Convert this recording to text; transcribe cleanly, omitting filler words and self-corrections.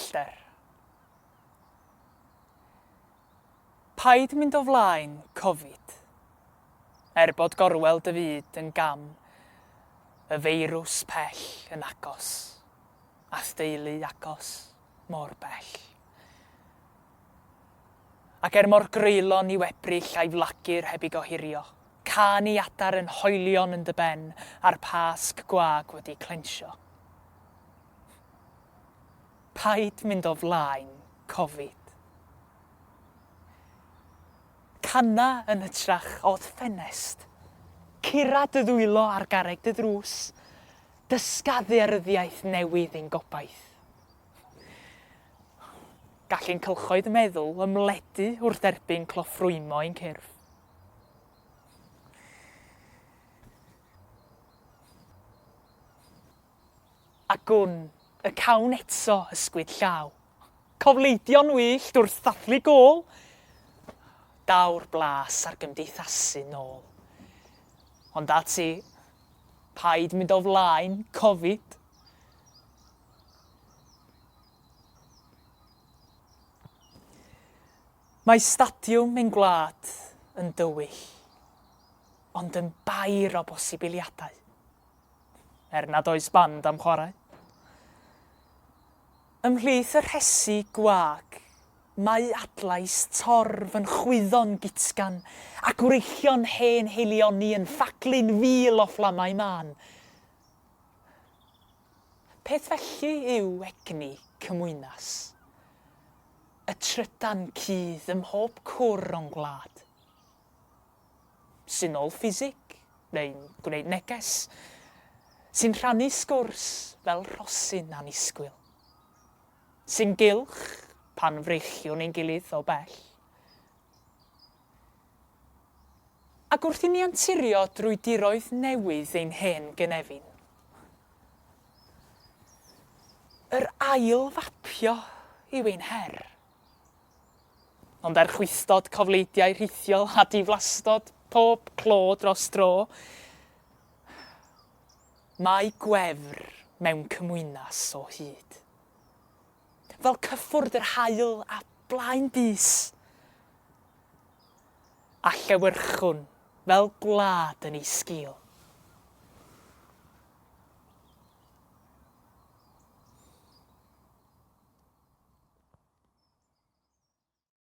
pellter. Paid mynd o flaen Covid, bod gorwel dy fyd yn gam, y feirws pell yn agos, a theulu agos mor bell. Ac mor greulon i webryll a'i flagur heb I gohirio, can I adar yn hoelion yn dy ben a'r pasg gwag wedi clensio. Paid mynd o flaen Covid. Canna yn hytrach o'r ffenest, cura dy ddwylo ar garreg dy ddrws, dysgaddu aryddiaeth newydd ein gobaith. Gallai'n cylchoedd meddwl ymledu wrth erbyn cloffrwymo ein cyrff. Ac y cawn eto ysgwyd llaw. Cofleidio'n wyllt wrth ddathlu gôl. Dawr blas ar gymdeithasu nôl. Ond ati, paid mynd o flaen Covid. Mae stadiwm ein gwlad yn dywyll, ond yn bair o bosibiliadau. Nad oes band am chwarae. Ymhlith y rhesi gwag, mae adlais torf yn chwyddo'n gitsgan ac wreillion hen heilioni yn ffaclin fil o fflamau man. Peth felly yw egni cymwynas, y trydan cudd ym mhob cwr o'n gwlad. Sy'n ôl ffisig neu'n gwneud neges, sy'n rhannu sgwrs fel rhosyn annisgwyl. Sy'n gylch pan freichiwn ein gilydd o bell. Ac wrth I ni anturio drwy diroedd newydd ein hen gynefin. Yr ail fapio yw ein her. Ond chwystod cofleidiau rhithiol a diflastod pob clo dros dro, mae gwefr mewn cymwynas o hyd. Fel cyffwrdd yr haul a blaen bys. A llewyrchwn fel gwlad yn ei sgil.